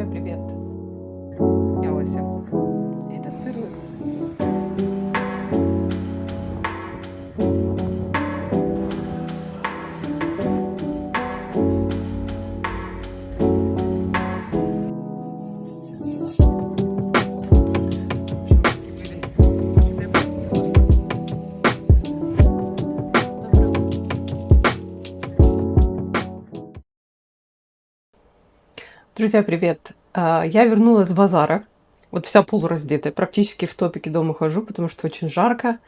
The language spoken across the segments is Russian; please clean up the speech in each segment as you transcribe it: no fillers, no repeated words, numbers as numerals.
Друзья, привет! Я Ося. Это сырник. Друзья, привет! Я вернулась с базара. Вот вся полураздетая. Практически в топике дома хожу, потому что очень жарко.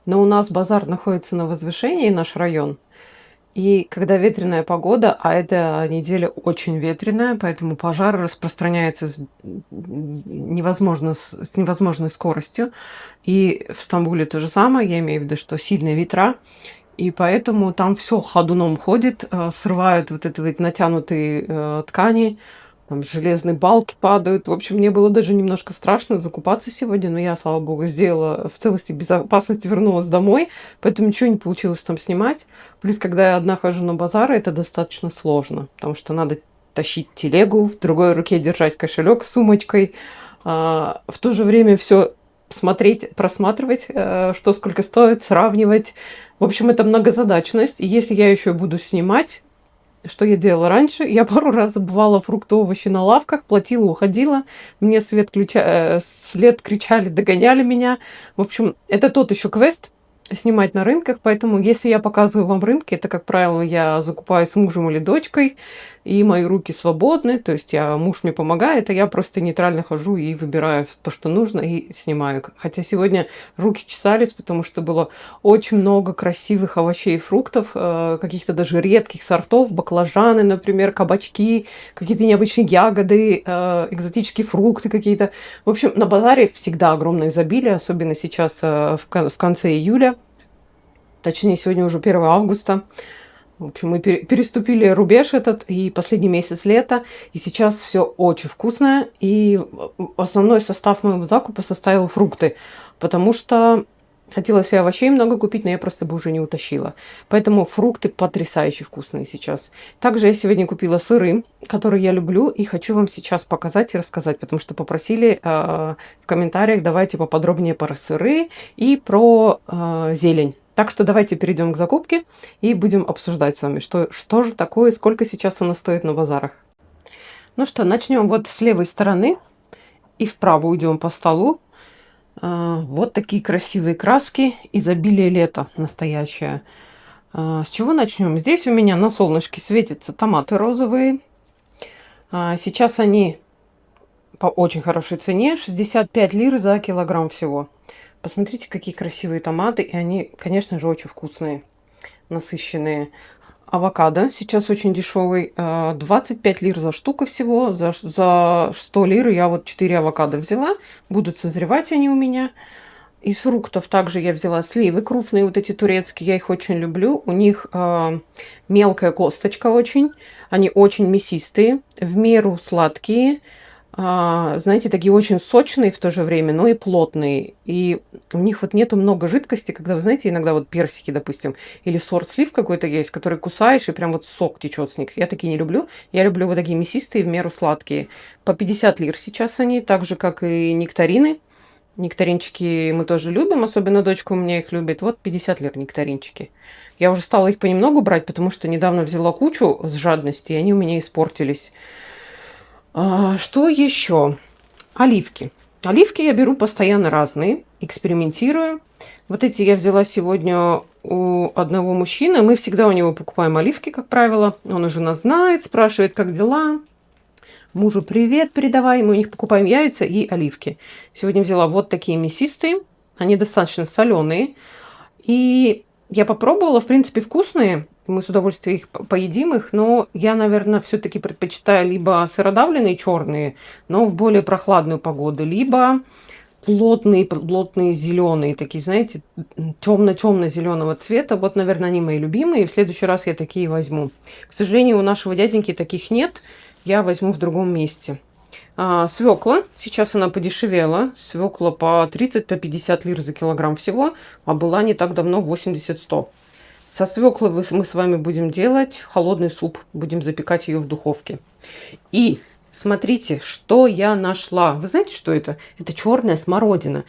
Но у нас базар находится на возвышении, наш район. И когда ветреная погода, а эта неделя очень ветреная, поэтому пожар распространяется с невозможной скоростью. И в Стамбуле то же самое, я имею в виду, что сильные ветра. И поэтому там все ходуном ходит, срывают вот эти вот натянутые ткани, там железные балки падают. В общем, мне было даже немножко страшно закупаться сегодня, но я, слава богу, сделала в целости и безопасности, вернулась домой, поэтому ничего не получилось там снимать. Плюс, когда я одна хожу на базары, это достаточно сложно, потому что надо тащить телегу, в другой руке держать кошелек с сумочкой, в то же время все смотреть, просматривать, что сколько стоит, сравнивать. В общем, это многозадачность. И если я еще буду снимать, что я делала раньше? Я пару раз забывала фрукты, овощи на лавках, платила, уходила. Мне след кричали, догоняли меня. В общем, это тот еще квест снимать на рынках. Поэтому, если я показываю вам рынки, это, как правило, я закупаю с мужем или дочкой, и мои руки свободны. То есть муж мне помогает, а я просто нейтрально хожу и выбираю то, что нужно, и снимаю. Хотя сегодня руки чесались, потому что было очень много красивых овощей и фруктов, каких-то даже редких сортов, баклажаны, например, кабачки, какие-то необычные ягоды, экзотические фрукты какие-то. В общем, на базаре всегда огромное изобилие, особенно сейчас в конце июля. Точнее, сегодня уже 1 августа. В общем, мы переступили рубеж этот, и последний месяц лета, и сейчас все очень вкусное. И основной состав моего закупа составил фрукты, потому что хотелось и овощей много купить, но я просто бы уже не утащила. Поэтому фрукты потрясающе вкусные сейчас. Также я сегодня купила сыры, которые я люблю, и хочу вам сейчас показать и рассказать, потому что попросили в комментариях, давайте поподробнее про сыры и про зелень. Так что давайте перейдем к закупке и будем обсуждать с вами, что же такое, сколько сейчас оно стоит на базарах. Ну что, начнем вот с левой стороны и вправо уйдем по столу. Вот такие красивые краски, изобилие лета настоящее. С чего начнем? Здесь у меня на солнышке светятся томаты розовые. Сейчас они по очень хорошей цене, 65 лир за килограмм всего. Посмотрите, какие красивые томаты, и они, конечно же, очень вкусные, насыщенные. Авокадо сейчас очень дешевый, 25 лир за штуку всего, за 100 лир я вот 4 авокадо взяла, будут созревать они у меня. Из фруктов также я взяла сливы крупные, вот эти турецкие, я их очень люблю, у них мелкая косточка очень, они очень мясистые, в меру сладкие, знаете, такие очень сочные в то же время, но и плотные. И у них вот нету много жидкости, когда, вы знаете, иногда вот персики, допустим, или сорт слив какой-то есть, который кусаешь, и прям вот сок течет с них. Я такие не люблю. Я люблю вот такие мясистые, в меру сладкие. По 50 лир сейчас они, так же, как и нектарины. Нектаринчики мы тоже любим, особенно дочка у меня их любит. Вот 50 лир нектаринчики. Я уже стала их понемногу брать, потому что недавно взяла кучу с жадности, и они у меня испортились. Что еще? Оливки. Оливки я беру постоянно разные, экспериментирую. Вот эти я взяла сегодня у одного мужчины. Мы всегда у него покупаем оливки, как правило. Он уже нас знает, спрашивает, как дела. Мужу привет передавай. Мы у них покупаем яйца и оливки. Сегодня взяла вот такие мясистые. Они достаточно соленые. И я попробовала, в принципе, вкусные. Мы с удовольствием их поедим их, но я, наверное, все-таки предпочитаю либо сыродавленные черные, но в более прохладную погоду, либо плотные зеленые, такие, знаете, темно-темно-зеленого цвета. Вот, наверное, они мои любимые. В следующий раз я такие возьму. К сожалению, у нашего дяденьки таких нет. Я возьму в другом месте. Свекла. Сейчас она подешевела. Свекла по 30-50 лир за килограмм всего, а была не так давно 80-100. Со свеклы мы с вами будем делать холодный суп. Будем запекать ее в духовке. И Смотрите, что я нашла. Вы знаете, что это? Это черная смородина.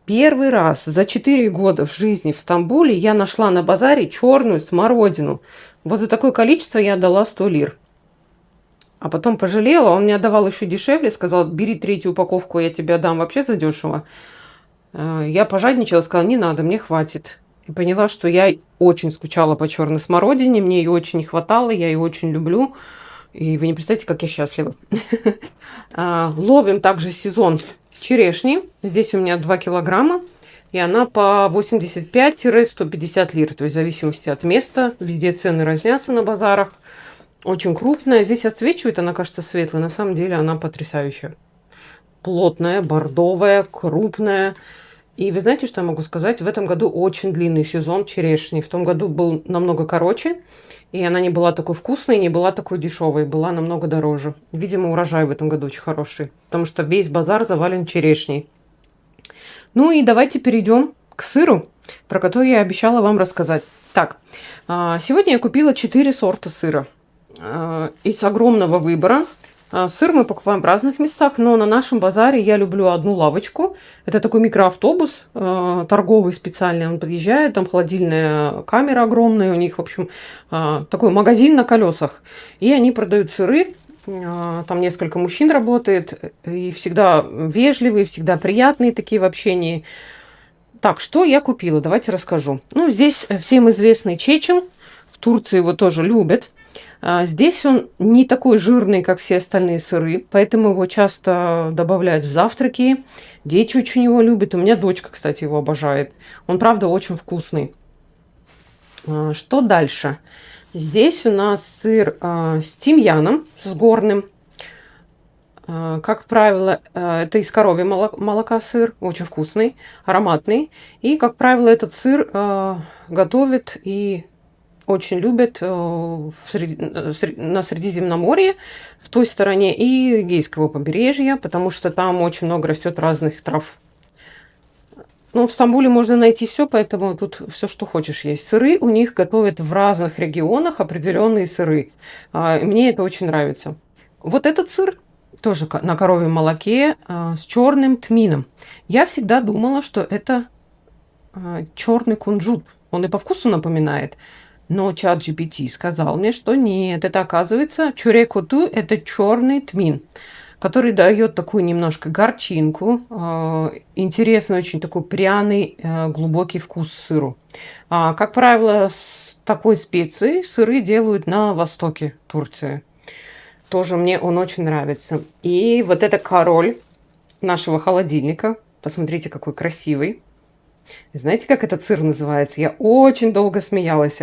Первый раз за 4 года в жизни в Стамбуле я нашла на базаре черную смородину. Вот за такое количество я отдала 100 лир. А потом пожалела, он мне отдавал еще дешевле, сказал, бери 3-ю упаковку, я тебе отдам вообще задешево. Я пожадничала, сказала, не надо, мне хватит. И поняла, что я очень скучала по черной смородине, мне ее очень не хватало, я ее очень люблю. И вы не представляете, как я счастлива. Ловим также сезон черешни. Здесь у меня 2 килограмма. И она по 85-150 лир. То есть в зависимости от места. Везде цены разнятся на базарах. Очень крупная. Здесь отсвечивает, она кажется светлой. На самом деле она потрясающая. Плотная, бордовая, крупная. И вы знаете, что я могу сказать? В этом году очень длинный сезон черешни. В том году был намного короче. И она не была такой вкусной, не была такой дешевой, была намного дороже. Видимо, урожай в этом году очень хороший, потому что весь базар завален черешней. Ну и давайте перейдем к сыру, про который я обещала вам рассказать. Так, сегодня я купила 4 сорта сыра из огромного выбора. Сыр мы покупаем в разных местах, но на нашем базаре я люблю одну лавочку. Это такой микроавтобус торговый специальный. Он подъезжает, там холодильная камера огромная у них. В общем, такой магазин на колесах. И они продают сыры. Там несколько мужчин работает. И всегда вежливые, всегда приятные такие в общении. Так, что я купила? Давайте расскажу. Ну, здесь всем известный чечен. В Турции его тоже любят. Здесь он не такой жирный, как все остальные сыры, поэтому его часто добавляют в завтраки. Дети очень его любят. У меня дочка, кстати, его обожает. Он, правда, очень вкусный. Что дальше? Здесь у нас сыр с тимьяном, с горным. Как правило, это из коровьего молока сыр, очень вкусный, ароматный. И, как правило, этот сыр готовят и очень любят на Средиземноморье, в той стороне, и Эгейского побережья, потому что там очень много растет разных трав. Ну, в Стамбуле можно найти все, поэтому тут все, что хочешь, есть. Сыры у них готовят в разных регионах определенные сыры. И мне это очень нравится. Вот этот сыр тоже на коровьем молоке с черным тмином. Я всегда думала, что это черный кунжут. Он и по вкусу напоминает. Но ChatGPT сказал мне, что нет, это оказывается чурекоту, это черный тмин, который дает такую немножко горчинку, интересный, очень такой пряный, глубокий вкус сыру. Как правило, с такой специей сыры делают на востоке Турции. Тоже мне он очень нравится. И вот это король нашего холодильника. Посмотрите, какой красивый. Знаете, как этот сыр называется? Я очень долго смеялась.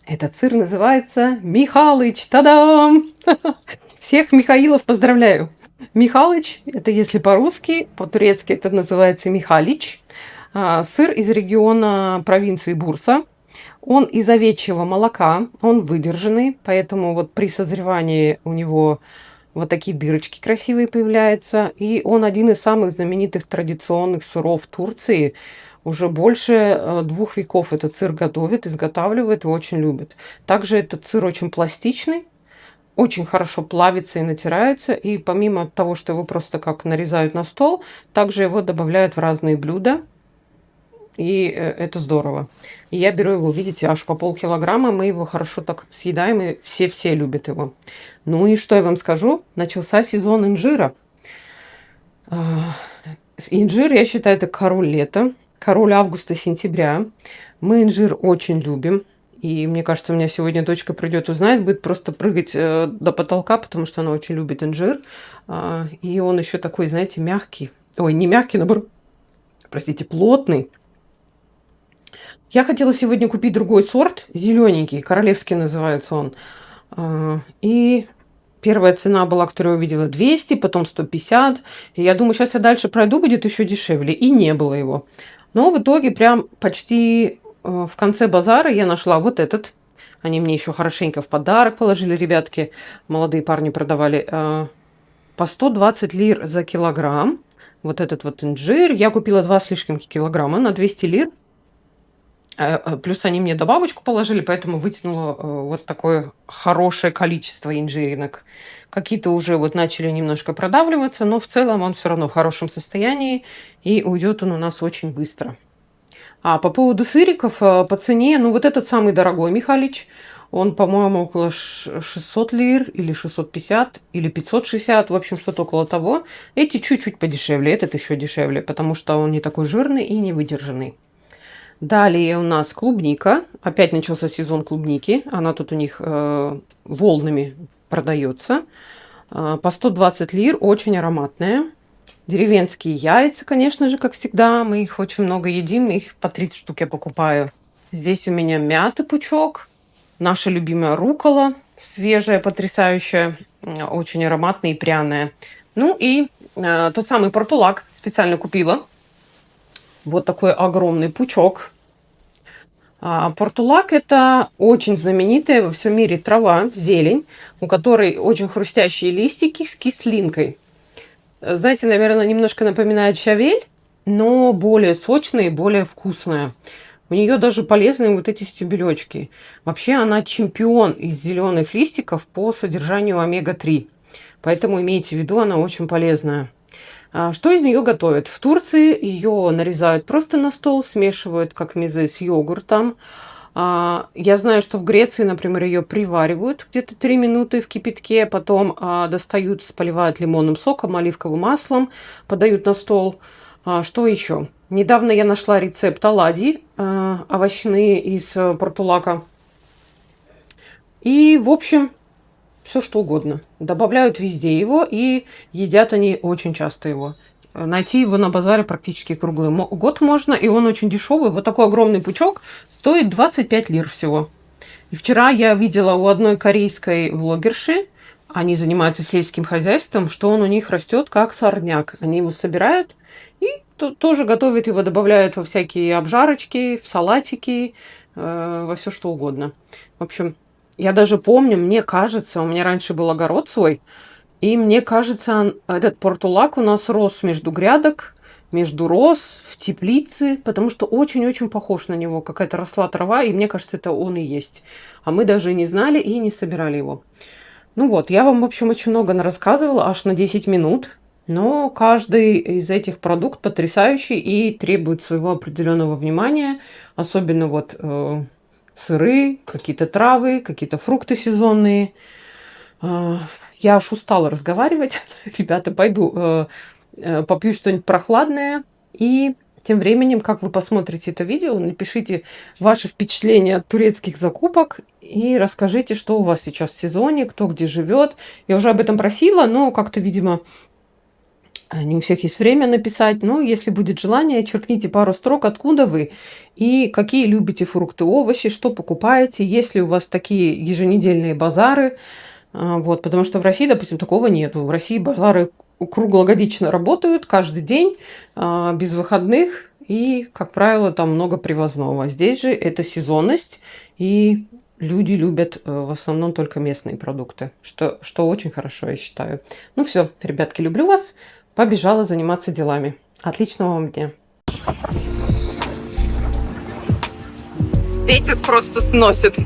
Этот сыр называется Михалыч. Та-дам! Всех Михаилов поздравляю. Михалыч, это если по-русски, по-турецки это называется Михалич. Сыр из региона провинции Бурса. Он из овечьего молока, он выдержанный, поэтому вот при созревании у него вот такие дырочки красивые появляются. И он один из самых знаменитых традиционных сыров Турции. Уже больше 2 веков этот сыр готовят, изготавливают и очень любят. Также этот сыр очень пластичный, очень хорошо плавится и натирается. И помимо того, что его просто как нарезают на стол, также его добавляют в разные блюда. И это здорово. И я беру его, видите, аж по полкилограмма. Мы его хорошо так съедаем, и все-все любят его. Ну и что я вам скажу? Начался сезон инжира. Инжир, я считаю, это король лета. Король августа-сентября. Мы инжир очень любим. И мне кажется, у меня сегодня дочка придет, узнает, будет просто прыгать до потолка, потому что она очень любит инжир. И он еще такой, знаете, мягкий. Ой, не мягкий, наоборот, простите, плотный. Я хотела сегодня купить другой сорт, зелененький, королевский называется он. И первая цена была, которую я увидела, 200, потом 150. И я думаю, сейчас я дальше пройду, будет еще дешевле. И не было его. Но в итоге прям почти в конце базара я нашла вот этот. Они мне еще хорошенько в подарок положили, ребятки. Молодые парни продавали по 120 лир за килограмм. Вот этот вот инжир. Я купила 2 с лишним килограмма на 200 лир. Плюс они мне добавочку положили, поэтому вытянула вот такое хорошее количество инжиринок. Какие-то уже вот начали немножко продавливаться, но в целом он все равно в хорошем состоянии, и уйдет он у нас очень быстро. А по поводу сыриков, по цене, ну вот этот самый дорогой Михалич, он, по-моему, около 600 лир или 650 или 560, в общем, что-то около того. Эти чуть-чуть подешевле, этот еще дешевле, потому что он не такой жирный и не выдержанный. Далее у нас клубника. Опять начался сезон клубники. Она тут у них волнами продается. По 120 лир, очень ароматная. Деревенские яйца, конечно же, как всегда. Мы их очень много едим, их по 30 штук я покупаю. Здесь у меня мятый пучок. Наша любимая рукола, свежая, потрясающая, очень ароматная и пряная. Ну и тот самый портулак специально купила. Вот такой огромный пучок. Портулак – это очень знаменитая во всем мире трава, зелень, у которой очень хрустящие листики с кислинкой. Знаете, наверное, немножко напоминает щавель, но более сочная и более вкусная. У нее даже полезные вот эти стебелечки. Вообще она чемпион из зеленых листиков по содержанию омега-3. Поэтому имейте в виду, она очень полезная. Что из нее готовят? В Турции ее нарезают просто на стол, смешивают как мезе с йогуртом. Я знаю, что в Греции, например, ее приваривают где-то 3 минуты в кипятке, потом достают, поливают лимонным соком, оливковым маслом, подают на стол. Что еще? Недавно я нашла рецепт оладий овощные из портулака. И, в общем, все что угодно. Добавляют везде его, и едят они очень часто его. Найти его на базаре практически круглый год можно, и он очень дешевый. Вот такой огромный пучок стоит 25 лир всего. И вчера я видела у одной корейской блогерши, они занимаются сельским хозяйством, что он у них растет как сорняк. Они его собирают и тоже готовят его, добавляют во всякие обжарочки, в салатики, во все что угодно. В общем, я даже помню, мне кажется, у меня раньше был огород свой, и мне кажется, этот портулак у нас рос между грядок, между роз, в теплице, потому что очень-очень похож на него. Какая-то росла трава, и мне кажется, это он и есть. А мы даже не знали и не собирали его. Ну вот, я вам, в общем, очень много рассказывала, аж на 10 минут. Но каждый из этих продуктов потрясающий и требует своего определенного внимания. Особенно вот сыры, какие-то травы, какие-то фрукты сезонные. Я аж устала разговаривать. Ребята, пойду попью что-нибудь прохладное. И тем временем, как вы посмотрите это видео, напишите ваши впечатления от турецких закупок и расскажите, что у вас сейчас в сезоне, кто где живет. Я уже об этом просила, но как-то, видимо, не у всех есть время написать. Но если будет желание, черкните пару строк, откуда вы и какие любите фрукты, овощи, что покупаете, есть ли у вас такие еженедельные базары. Вот, потому что в России, допустим, такого нету. В России базары круглогодично работают каждый день, без выходных, и, как правило, там много привозного. Здесь же это сезонность, и люди любят в основном только местные продукты, что очень хорошо, я считаю. Ну все, ребятки, люблю вас. Побежала заниматься делами. Отличного вам дня. Ветер просто сносит.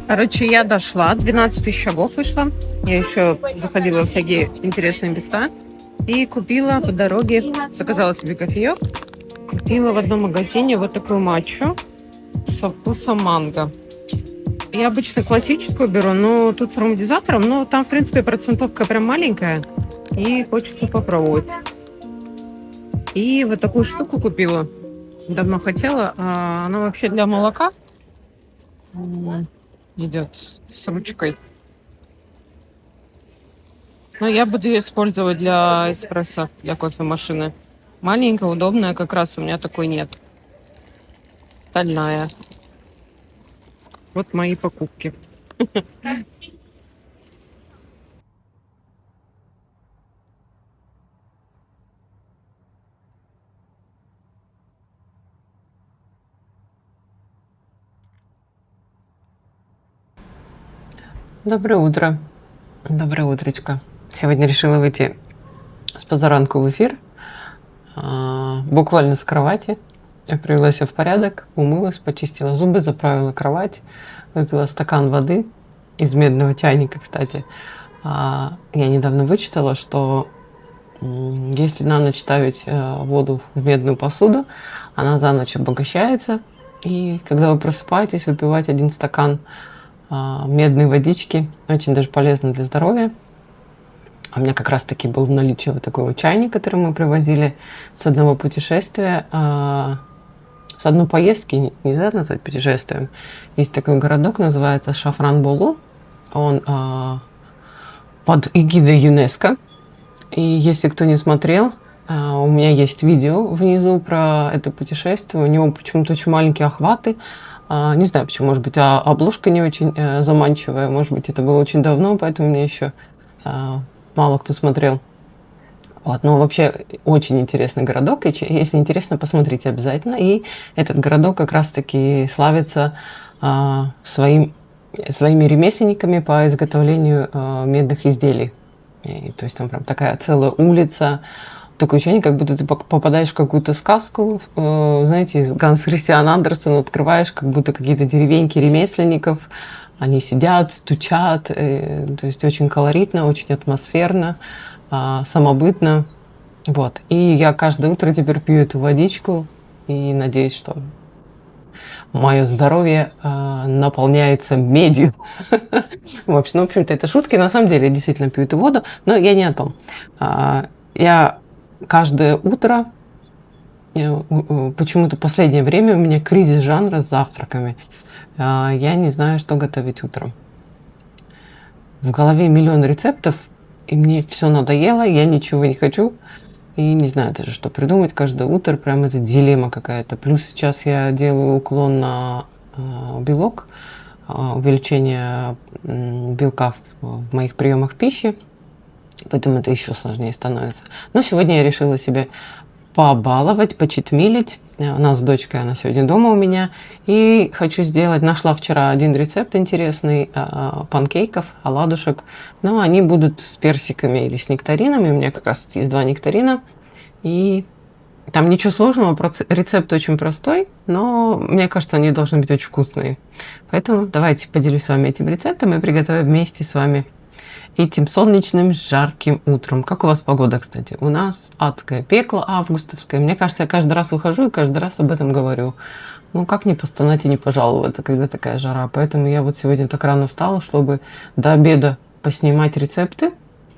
Короче, я дошла, 12 тысяч шагов вышла. Я еще заходила в всякие интересные места. И купила по дороге, заказала себе кофеек. Купила в одном магазине вот такую матчу со вкусом манго. Я обычно классическую беру, но тут с ароматизатором. Но там, в принципе, процентовка прям маленькая. И хочется попробовать. И вот такую штуку купила. Давно хотела. Она вообще для молока. Идет с ручкой. Но я буду ее использовать для эспрессо, для кофемашины. Маленькая, удобная, как раз у меня такой нет. Стальная. Вот мои покупки. Доброе утро. Доброе утречко. Сегодня решила выйти с позаранку в эфир. Буквально с кровати. Я привела себя в порядок, умылась, почистила зубы, заправила кровать, выпила стакан воды из медного чайника, кстати. Я недавно вычитала, что если на ночь ставить воду в медную посуду, она за ночь обогащается. И когда вы просыпаетесь, выпивать 1 стакан медной водички, очень даже полезно для здоровья. У меня как раз-таки был в наличии вот такой вот чайник, который мы привозили с одного путешествия, с одной поездки, нельзя назвать путешествием. Есть такой городок, называется Шафран-Болу. Он под эгидой ЮНЕСКО. И если кто не смотрел, у меня есть видео внизу про это путешествие. У него почему-то очень маленькие охваты. Не знаю почему, может быть, обложка не очень заманчивая, может быть, это было очень давно, поэтому мне еще мало кто смотрел. Вот, но вообще очень интересный городок, и если интересно, посмотрите обязательно. И этот городок как раз-таки славится своими ремесленниками по изготовлению медных изделий. То есть там прям такая целая улица. Такое ощущение, как будто ты попадаешь в какую-то сказку, знаете, из Ганс Христиан Андерсен, открываешь как будто какие-то деревеньки ремесленников, они сидят, стучат, то есть очень колоритно, очень атмосферно, самобытно. Вот. И я каждое утро теперь пью эту водичку и надеюсь, что мое здоровье наполняется медью. В общем-то, это шутки. На самом деле, я действительно пью эту воду, но я не о том. Я каждое утро, почему-то в последнее время у меня кризис жанра с завтраками. Я не знаю, что готовить утром. В голове миллион рецептов, и мне все надоело, я ничего не хочу. И не знаю даже, что придумать каждое утро. Прям это дилемма какая-то. Плюс сейчас я делаю уклон на белок, увеличение белка в моих приемах пищи. Поэтому это еще сложнее становится. Но сегодня я решила себя побаловать, почитмилить. У нас с дочкой, она сегодня дома у меня. И хочу сделать, нашла вчера один рецепт интересный панкейков, оладушек. Но они будут с персиками или с нектаринами. У меня как раз есть 2 нектарина. И там ничего сложного, рецепт очень простой, но мне кажется, они должны быть очень вкусные. Поэтому давайте поделюсь с вами этим рецептом и приготовим вместе с вами этим солнечным жарким утром. Как у вас погода, кстати? У нас адское пекло августовское. Мне кажется, я каждый раз выхожу и каждый раз об этом говорю. Ну, как не постонать и не пожаловаться, когда такая жара. Поэтому я вот сегодня так рано встала, чтобы до обеда поснимать рецепты,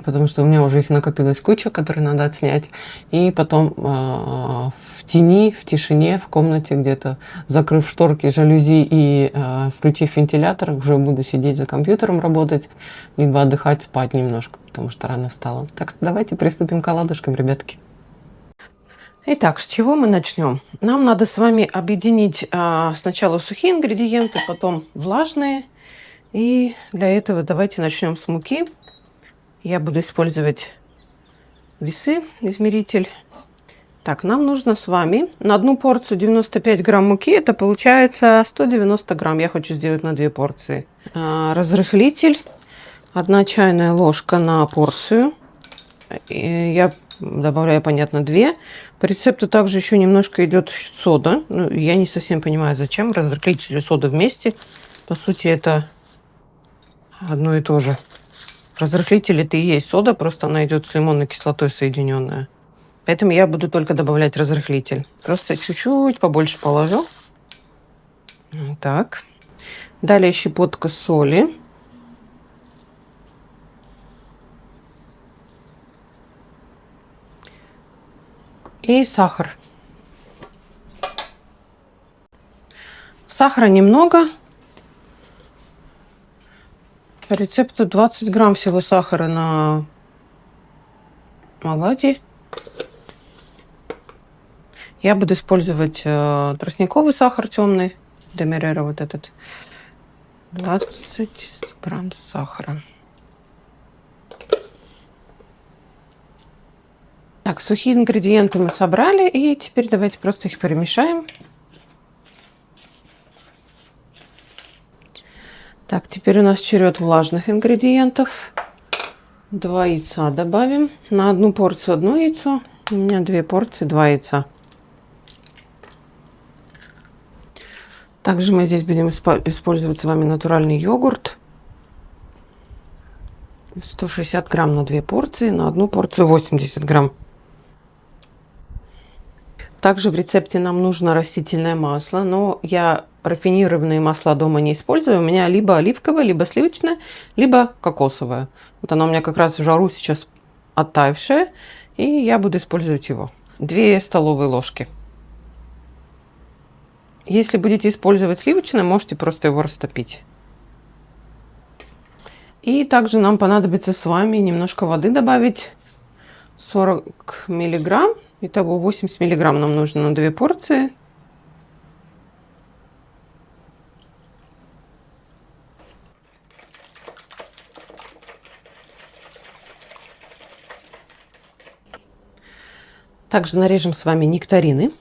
потому что у меня уже их накопилась куча, которые надо отснять. И потом в тени, в тишине, в комнате где-то, закрыв шторки, жалюзи и включив вентилятор, уже буду сидеть за компьютером, работать, либо отдыхать, спать немножко, потому что рано встала. Так что давайте приступим к оладушкам, ребятки. Итак, с чего мы начнем? Нам надо с вами объединить сначала сухие ингредиенты, потом влажные. И для этого давайте начнем с муки. Я буду использовать весы, измеритель. Так, нам нужно с вами на 1 порцию 95 грамм муки, это получается 190 грамм. Я хочу сделать на 2 порции. Разрыхлитель 1 чайная ложка на порцию. И я добавляю, понятно, 2. По рецепту также еще немножко идет сода. Ну, я не совсем понимаю, зачем разрыхлитель и сода вместе. По сути, это одно и то же. Разрыхлитель это и есть сода, просто она идет с лимонной кислотой соединенная. Поэтому я буду только добавлять разрыхлитель. Просто чуть-чуть побольше положу. Так. Далее щепотка соли. И сахар. Сахара немного. По рецепту 20 грамм всего сахара на оладьи. Я буду использовать тростниковый сахар темный. Демерера вот этот. 20 грамм сахара. Так, сухие ингредиенты мы собрали. И теперь давайте просто их перемешаем. Так, теперь у нас черед влажных ингредиентов. 2 яйца добавим. На одну порцию 1 яйцо. У меня 2 порции, 2 яйца. Также мы здесь будем использовать с вами натуральный йогурт. 160 грамм на 2 порции. На одну порцию 80 грамм. Также в рецепте нам нужно растительное масло, но я рафинированные масла дома не использую. У меня либо оливковое, либо сливочное, либо кокосовое. Вот оно у меня как раз в жару сейчас оттаившее, и я буду использовать его. 2 столовые ложки. Если будете использовать сливочное, можете просто его растопить. И также нам понадобится с вами немножко воды добавить. 40 миллиграмм. Итого 80 миллиграмм нам нужно на 2 порции. Также нарежем с вами нектарины.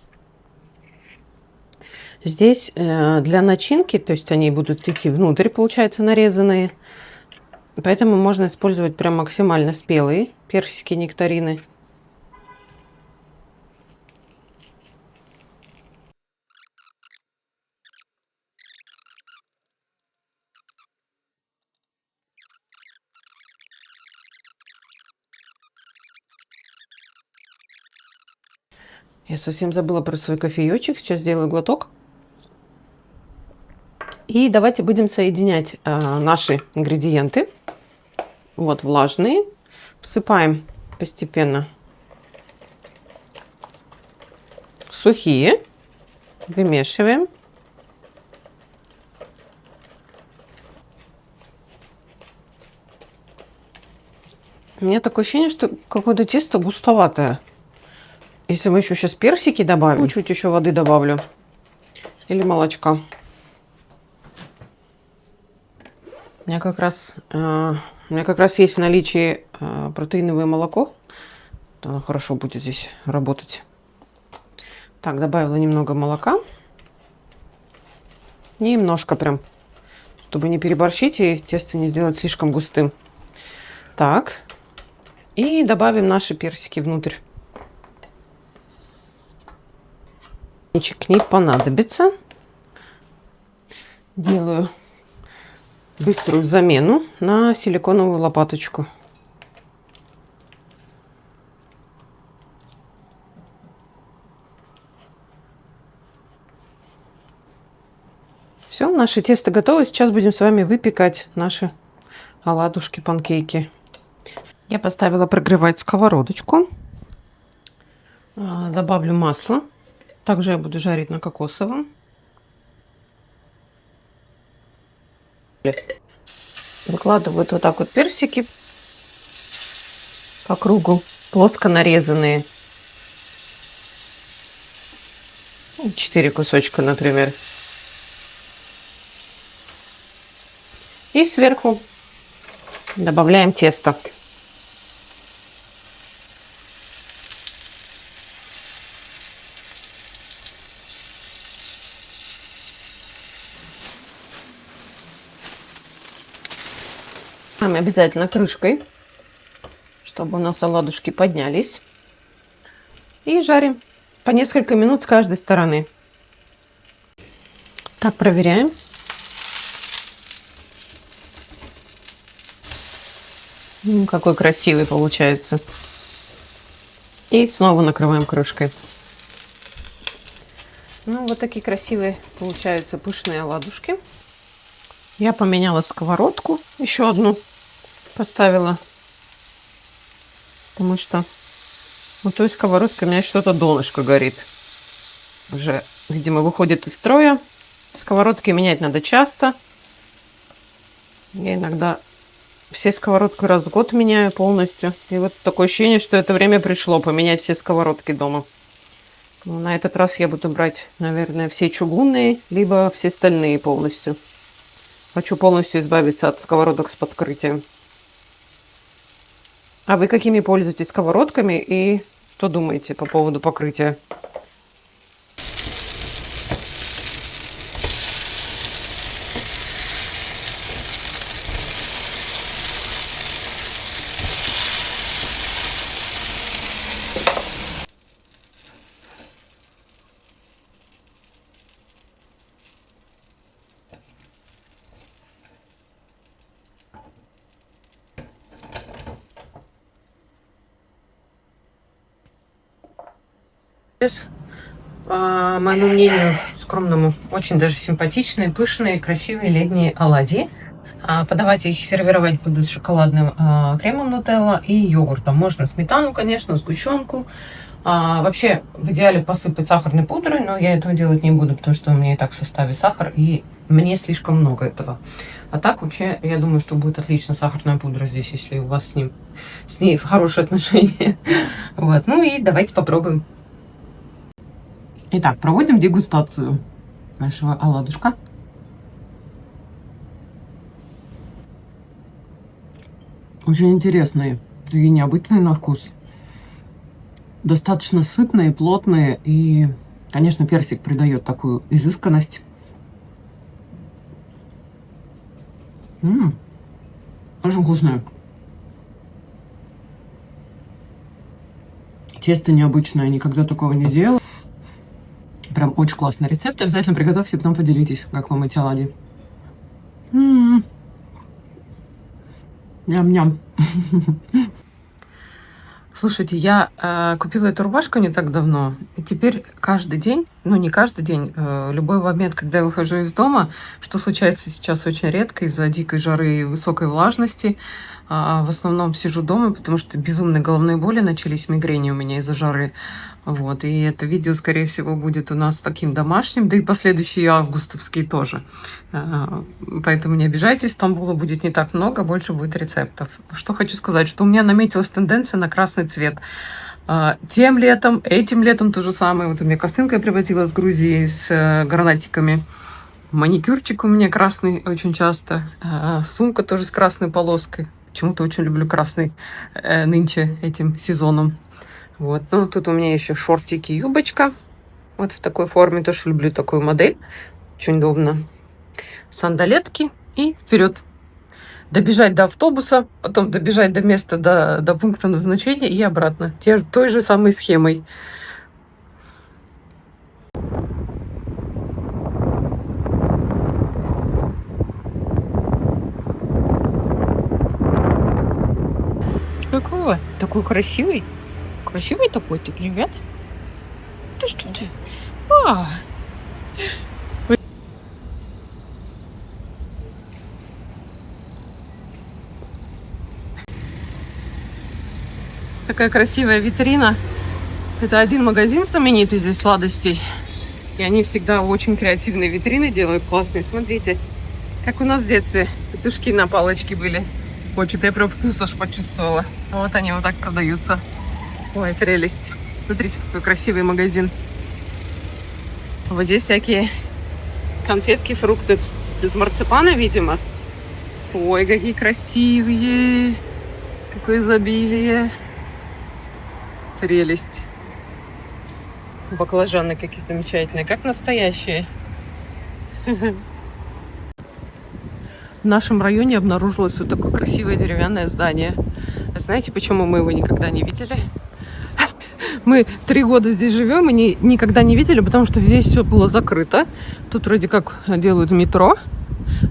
Здесь для начинки, то есть они будут идти внутрь, получается, нарезанные. Поэтому можно использовать прям максимально спелые персики, нектарины. Я совсем забыла про свой кофеечек. Сейчас сделаю глоток. И давайте будем соединять наши ингредиенты. Вот влажные. Всыпаем постепенно сухие. Вымешиваем. У меня такое ощущение, что какое-то тесто густоватое. Если мы еще сейчас персики добавим, чуть еще воды добавлю. Или молочка. У меня как раз есть в наличии протеиновое молоко. Оно хорошо будет здесь работать. Так, добавила немного молока. Немножко прям, чтобы не переборщить и тесто не сделать слишком густым. Так. И добавим наши персики внутрь. Не понадобится. Делаю быструю замену на силиконовую лопаточку. Все, наше тесто готово. Сейчас будем с вами выпекать наши оладушки, панкейки. Я поставила прогревать сковородочку. Добавлю масло. Также я буду жарить на кокосовом. Выкладываю вот так вот персики по кругу, плоско нарезанные. 4 кусочка, например. И сверху добавляем тесто. Обязательно крышкой, чтобы у нас оладушки поднялись. И жарим по несколько минут с каждой стороны. Так, проверяем. Какой красивый получается. И снова накрываем крышкой. Ну, вот такие красивые получаются пышные оладушки. Я поменяла сковородку, еще одну поставила, потому что у той сковородки у меня что-то донышко горит. Уже, видимо, выходит из строя. Сковородки менять надо часто. Я иногда все сковородки раз в год меняю полностью. И вот такое ощущение, что это время пришло поменять все сковородки дома. Но на этот раз я буду брать, наверное, все чугунные, либо все стальные полностью. Хочу полностью избавиться от сковородок с подкрытием. А вы какими пользуетесь сковородками и что думаете по поводу покрытия? По моему мнению, скромному, очень даже симпатичные, пышные, красивые летние оладьи. Подавать их, сервировать буду с шоколадным кремом нутелла и йогуртом. Можно сметану, конечно, сгущенку. Вообще, в идеале посыпать сахарной пудрой, но я этого делать не буду, потому что у меня и так в составе сахар, и мне слишком много этого. А так вообще, я думаю, что будет отлично сахарная пудра здесь, если у вас с ней хорошие отношения. Вот. Ну и давайте попробуем. Итак, проводим дегустацию нашего оладушка. Очень интересные, такие необычные на вкус. Достаточно сытные, плотные, и, конечно, персик придает такую изысканность. Очень вкусное. Тесто необычное, никогда такого не делала. Прям очень классный рецепт. Обязательно приготовьте, потом поделитесь, как вам эти оладьи. Ням-ням. Слушайте, я купила эту рубашку не так давно, и теперь каждый день, ну не каждый день, любой момент, когда я выхожу из дома, что случается сейчас очень редко из-за дикой жары и высокой влажности, в основном сижу дома, потому что безумные головные боли начались, мигрени у меня из-за жары. Вот, и это видео, скорее всего, будет у нас таким домашним, да и последующие августовские тоже. Поэтому не обижайтесь, Стамбула будет не так много, больше будет рецептов. Что хочу сказать, что у меня наметилась тенденция на красный цвет. Тем летом, этим летом то же самое. Вот у меня косынка я привозила с Грузии с гранатиками. Маникюрчик у меня красный очень часто. Сумка тоже с красной полоской. Почему-то очень люблю красный нынче этим сезоном. Вот. Ну, тут у меня еще шортики, юбочка. Вот в такой форме. Тоже люблю такую модель. Очень удобно. Сандалетки и вперед. Добежать до автобуса, потом добежать до места, до пункта назначения и обратно. Той же самой схемой. Какого? Такой красивый? Красивый такой ты, привет? Ты что ты? Такая красивая витрина. Это один магазин знаменитый здесь сладостей. И они всегда очень креативные витрины делают, классные. Смотрите, как у нас в детстве петушки на палочке были. Ой, что-то я прям вкус аж почувствовала. Вот они вот так продаются. Ой, прелесть. Смотрите, какой красивый магазин. Вот здесь всякие конфетки, фрукты из марципана, видимо. Ой, какие красивые. Какое изобилие. Прелесть. Баклажаны какие замечательные, как настоящие. В нашем районе обнаружилось вот такое красивое деревянное здание. Знаете, почему мы его никогда не видели? Мы 3 года здесь живем и никогда не видели, потому что здесь все было закрыто. Тут вроде как делают метро,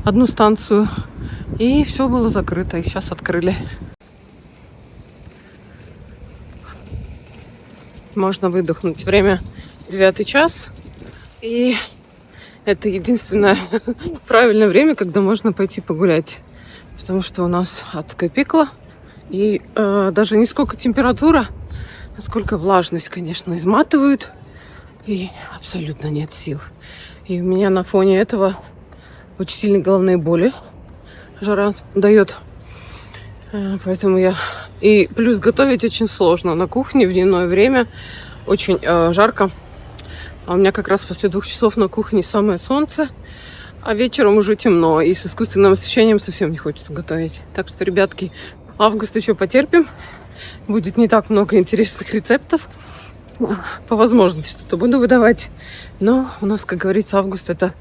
одну станцию, и все было закрыто, и сейчас открыли. можно выдохнуть. Время 9 час. И это единственное правильное время, когда можно пойти погулять. Потому что у нас адское пекло. И даже не сколько температура, а сколько влажность, конечно, изматывают. И абсолютно нет сил. И у меня на фоне этого очень сильные головные боли. Жара дает. Поэтому я... И плюс готовить очень сложно. На кухне в дневное время очень жарко. А у меня как раз после 2 часов на кухне самое солнце. А вечером уже темно. И с искусственным освещением совсем не хочется готовить. Так что, ребятки, август еще потерпим. Будет не так много интересных рецептов. По возможности что-то буду выдавать. Но у нас, как говорится, август — это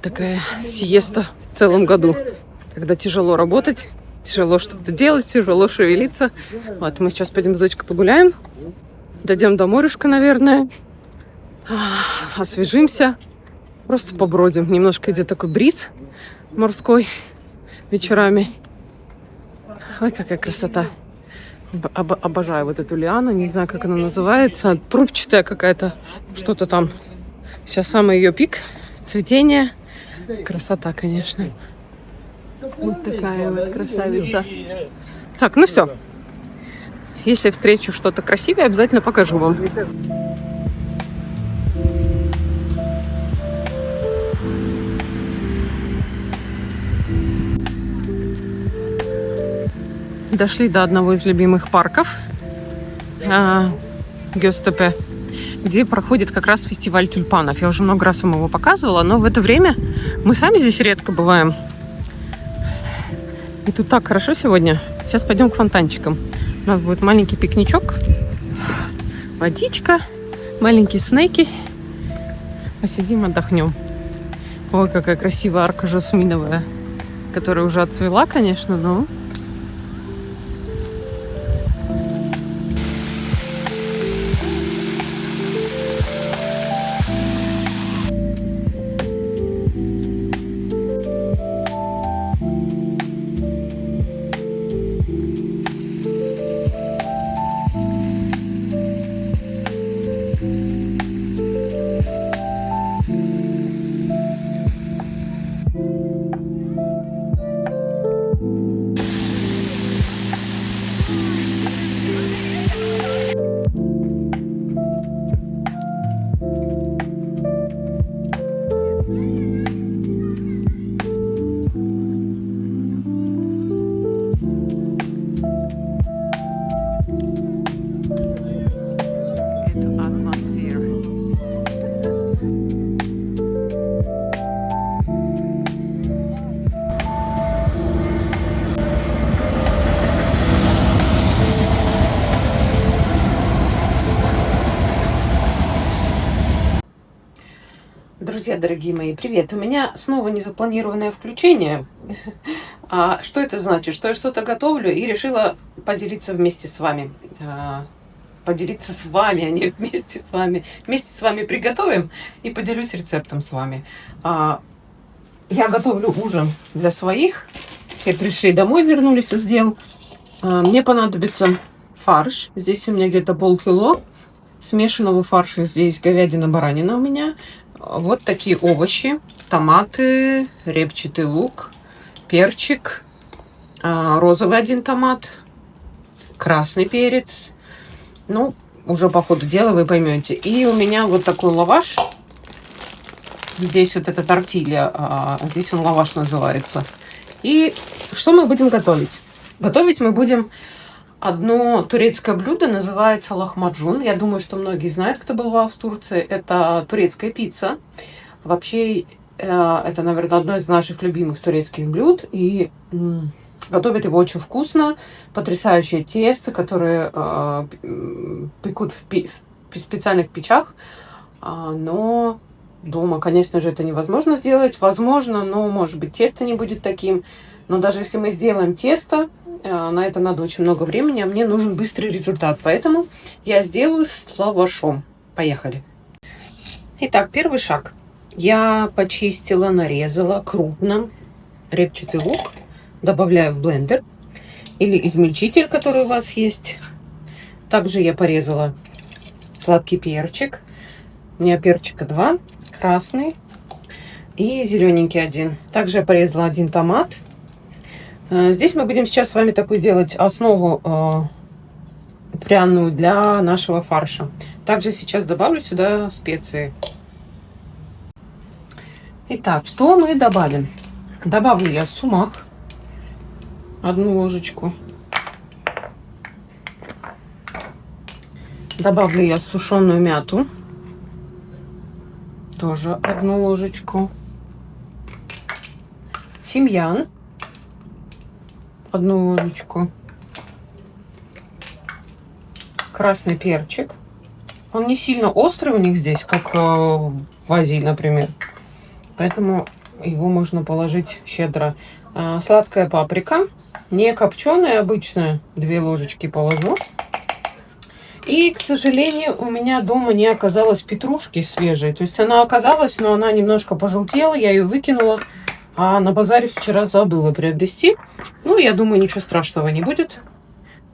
такая сиеста в целом году. Когда тяжело работать, тяжело что-то делать, тяжело шевелиться. Вот, мы сейчас пойдем с дочкой погуляем. Дойдем до морюшка, наверное. Освежимся. Просто побродим. Немножко идет такой бриз морской вечерами. Ой, какая красота. Обожаю вот эту лиану. Не знаю, как она называется. Трубчатая какая-то. Что-то там. Сейчас самый ее пик. Цветение. Красота, конечно. Вот такая вот красавица. Так, ну все. Если встречу что-то красивое, обязательно покажу вам. Дошли до одного из любимых парков Гёстепе, где проходит как раз фестиваль тюльпанов. Я уже много раз вам его показывала, но в это время мы сами здесь редко бываем. И тут так хорошо сегодня. Сейчас пойдем к фонтанчикам. У нас будет маленький пикничок, водичка, маленькие снеки. Посидим, отдохнем. Ой, какая красивая арка жасминовая, которая уже отцвела, конечно, но... Друзья, дорогие мои, привет! У меня снова незапланированное включение. Что это значит? Что я что-то готовлю и решила поделиться вместе с вами. Поделиться с вами, а не вместе с вами. Вместе с вами приготовим и поделюсь рецептом с вами. Я готовлю ужин для своих. Все пришли домой, вернулись из дел. Мне понадобится фарш. Здесь у меня где-то полкило смешанного фарша. Здесь говядина, баранина у меня. Вот такие овощи. Томаты, репчатый лук, перчик, розовый 1 томат, красный перец. Ну, уже по ходу дела вы поймете. И у меня вот такой лаваш. Здесь вот эта тортилья, а здесь он лаваш называется. И что мы будем готовить? Готовить мы будем одно турецкое блюдо, называется лахмаджун. Я думаю, что многие знают, кто бывал в Турции. Это турецкая пицца. Вообще, это, наверное, одно из наших любимых турецких блюд. И готовят его очень вкусно. Потрясающее тесто, которое пекут в специальных печах. Но дома, конечно же, это невозможно сделать. Возможно, но, может быть, тесто не будет таким. Но даже если мы сделаем тесто, на это надо очень много времени, а мне нужен быстрый результат. Поэтому я сделаю с лавашом. Поехали. Итак, первый шаг. Я почистила, нарезала крупно репчатый лук. Добавляю в блендер или измельчитель, который у вас есть. Также я порезала сладкий перчик. У меня перчика 2, красный и зелененький 1. Также я порезала 1 томат. Здесь мы будем сейчас с вами такую делать основу пряную для нашего фарша. Также сейчас добавлю сюда специи. Итак, что мы добавим? Добавлю я сумах, 1 ложечку. Добавлю я сушеную мяту, тоже 1 ложечку. Тимьян, 1 ложечку. Красный перчик. Он не сильно острый у них здесь, как в Азии, например. Поэтому его можно положить щедро. Сладкая паприка, не копченая, обычная, 2 ложечки положу. И, к сожалению, у меня дома не оказалось петрушки свежей. То есть она оказалась, но она немножко пожелтела, я ее выкинула. А на базаре вчера забыла приобрести. Ну, я думаю, ничего страшного не будет.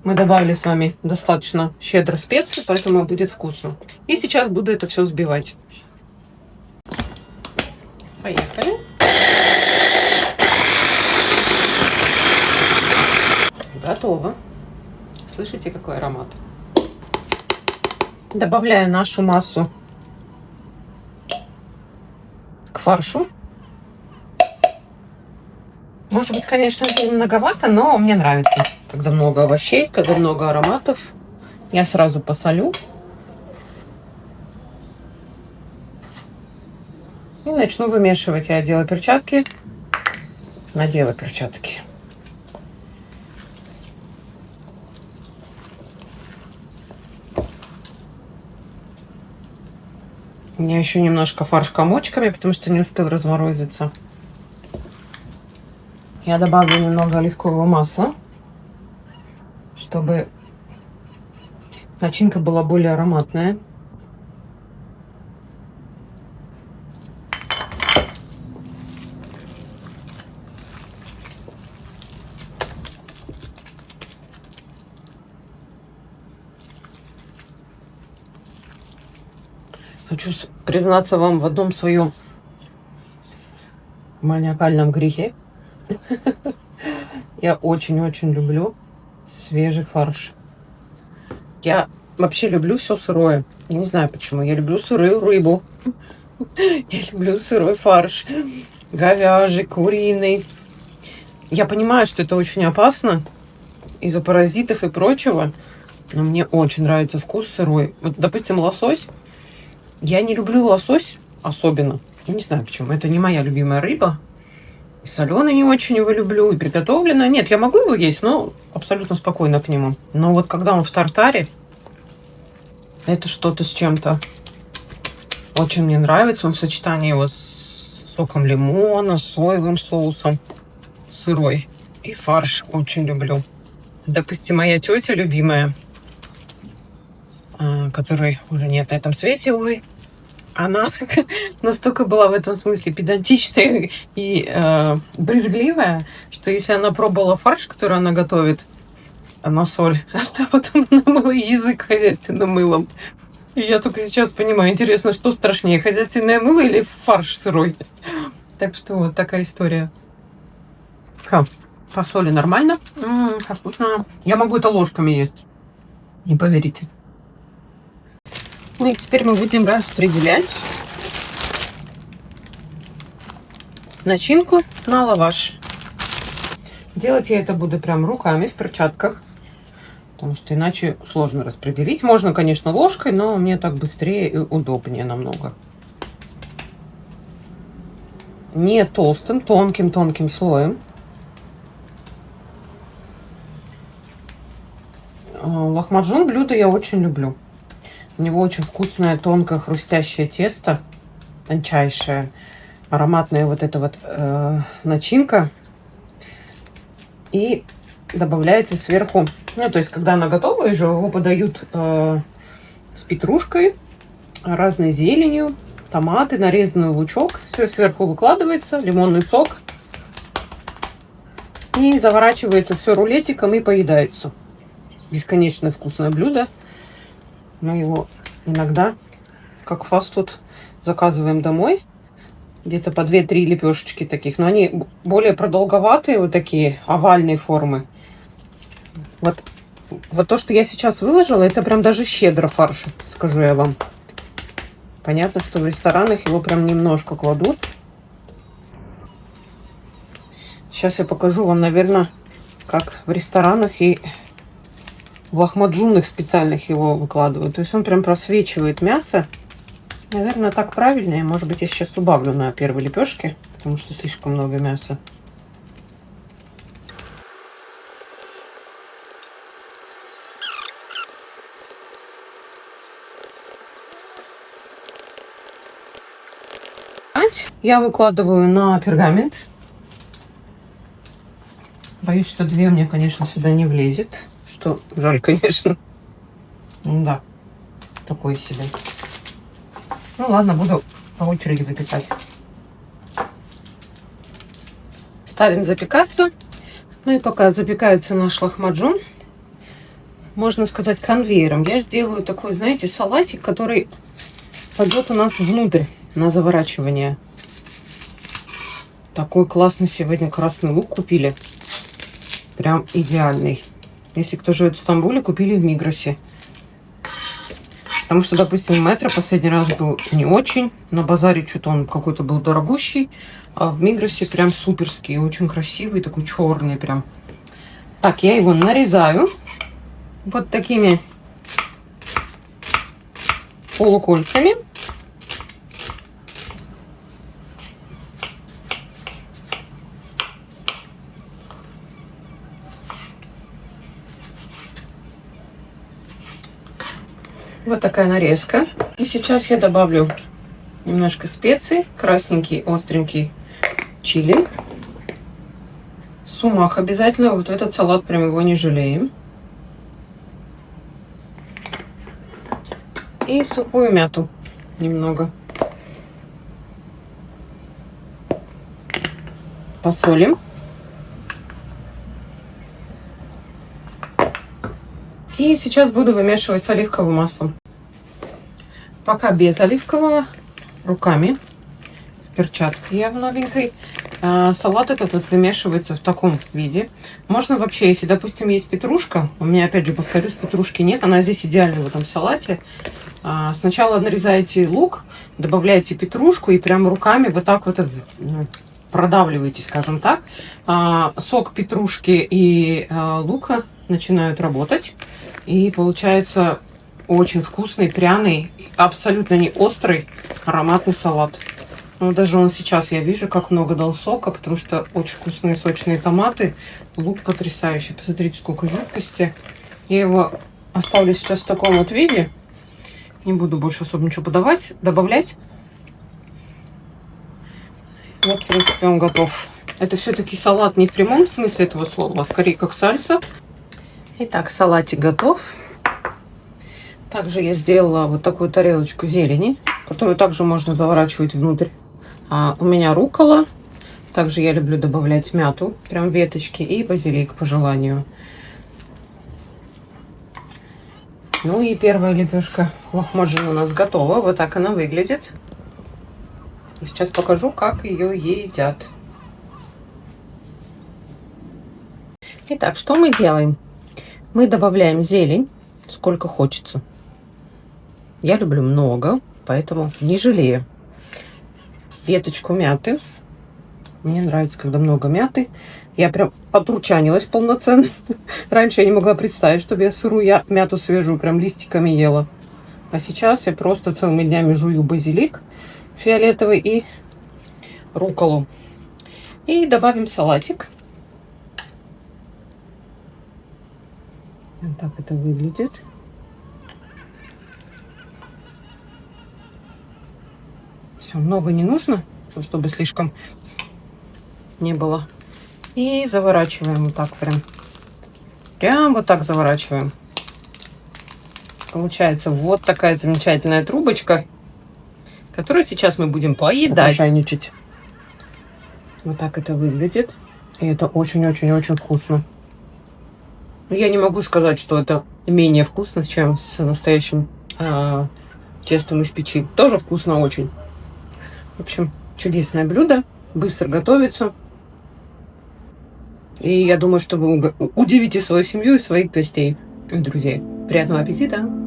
Мы добавили с вами достаточно щедро специй, поэтому будет вкусно. И сейчас буду это все взбивать. Поехали. Готово. Слышите, какой аромат? Добавляю нашу массу к фаршу. Может быть, конечно, многовато, но мне нравится. Когда много овощей, когда много ароматов. Я сразу посолю. И начну вымешивать. Я одела перчатки. Надела перчатки. У меня еще немножко фарш комочками, потому что не успел разморозиться. Я добавлю немного оливкового масла, чтобы начинка была более ароматная. Хочу признаться вам в одном своем маниакальном грехе. Я очень-очень люблю свежий фарш. Я вообще люблю все сырое. Я не знаю почему. Я люблю сырую рыбу. Я люблю сырой фарш. Говяжий, куриный. Я понимаю, что это очень опасно из-за паразитов и прочего. Но мне очень нравится вкус сырой. Вот, допустим, лосось. Я не люблю лосось особенно. Я не знаю почему. Это не моя любимая рыба. И соленый не очень его люблю, и приготовленный. Нет, я могу его есть, но абсолютно спокойно к нему. Но вот когда он в тартаре, это что-то с чем-то. Очень мне нравится. Он в сочетании его с соком лимона, соевым соусом, сырой. И фарш очень люблю. Допустим, моя тетя любимая, которой уже нет на этом свете, увы, она настолько была в этом смысле педантичная и брезгливая, что если она пробовала фарш, который она готовит на соль, а потом она мыла язык хозяйственным мылом. И я только сейчас понимаю, интересно, что страшнее, хозяйственное мыло или фарш сырой? Так что вот такая история. По соли нормально. Как вкусно. Я могу это ложками есть. Не поверите. Ну и теперь мы будем распределять начинку на лаваш. Делать я это буду прям руками в перчатках, потому что иначе сложно распределить. Можно, конечно, ложкой, но мне так быстрее и удобнее намного. Не толстым, тонким слоем. Лахмаджун блюдо я очень люблю. У него очень вкусное, тонкое, хрустящее тесто, тончайшее, ароматная вот эта вот начинка. И добавляется сверху, ну, то есть, когда она готова, уже его подают с петрушкой, разной зеленью, томаты, нарезанный лучок. Все сверху выкладывается, лимонный сок. И заворачивается все рулетиком и поедается. Бесконечно вкусное блюдо. Мы его Иногда, как фастфуд, заказываем домой. Где-то по 2-3 лепешечки таких. Но они более продолговатые, вот такие овальной формы. Вот то, что я сейчас выложила, это прям даже щедро фарш, скажу я вам. Понятно, что в ресторанах его прям немножко кладут. Сейчас я покажу вам, наверное, как в ресторанах и в ахмаджунных специальных его выкладывают. То есть он прям просвечивает мясо. Наверное, так правильнее. Может быть, я сейчас убавлю на первой лепешке, потому что слишком много мяса. Я выкладываю на пергамент. Боюсь, что 2 мне, конечно, сюда не влезет. Что жаль, конечно. Да, такой себе. Ну ладно, буду по очереди выпекать. Ставим запекаться. Ну и пока запекается наш лахмаджун, можно сказать, конвейером, я сделаю такой, знаете, салатик, который пойдет у нас внутрь на заворачивание. Такой классный сегодня красный лук купили. Прям идеальный. Если кто живет в Стамбуле, купили в Мигросе. Потому что, допустим, метро последний раз был не очень. На базаре что-то он какой-то был дорогущий. А в Мигросе прям суперский. Очень красивый, такой черный прям. Так, я его нарезаю. Вот такими полукольцами. Вот такая нарезка. И сейчас я добавлю немножко специй. Красненький, остренький чили. Сумах обязательно. Вот в этот салат прям его не жалеем. И сухую мяту немного. Посолим. И сейчас буду вымешивать с оливковым маслом. Пока без оливкового, руками, в перчатке я в новенькой. Салат этот вот вымешивается в таком виде. Можно вообще, если, допустим, есть петрушка, у меня, опять же, повторюсь, петрушки нет, она здесь идеальна в этом салате. Сначала нарезаете лук, добавляете петрушку и прям руками вот так вот продавливаете, скажем так. Сок петрушки и лука начинают работать. И получается очень вкусный, пряный, абсолютно не острый, ароматный салат. Ну, даже он сейчас, я вижу, как много дал сока, потому что очень вкусные сочные томаты. Лук потрясающий. Посмотрите, сколько жидкости. Я его оставлю сейчас в таком вот виде. Не буду больше особо ничего добавлять. Вот, в принципе, он готов. Это все-таки салат не в прямом смысле этого слова, а скорее как сальса. Итак, салатик готов. Также я сделала вот такую тарелочку зелени, которую также можно заворачивать внутрь. У меня руккола. Также я люблю добавлять мяту, прям веточки, и базилик по желанию. Ну и первая лепешка лахмаджун у нас готова. Вот так она выглядит. Сейчас покажу, как ее едят. Итак, что мы делаем? Мы добавляем зелень, сколько хочется. Я люблю много, поэтому не жалею. Веточку мяты. Мне нравится, когда много мяты. Я прям отручанилась полноценно. Раньше я не могла представить, чтобы я сырую мяту свежую прям листиками ела. А сейчас я просто целыми днями жую базилик фиолетовый и рукколу. И добавим салатик. Вот так это выглядит. Все, много не нужно, чтобы слишком не было. И заворачиваем вот так прям. Прям вот так заворачиваем. Получается вот такая замечательная трубочка, которую сейчас мы будем поедать. Вот так это выглядит. И это очень-очень-очень вкусно. Я не могу сказать, что это менее вкусно, чем с настоящим тестом из печи. Тоже вкусно очень. В общем, чудесное блюдо, быстро готовится. И я думаю, что вы удивите свою семью и своих гостей и друзей. Приятного аппетита!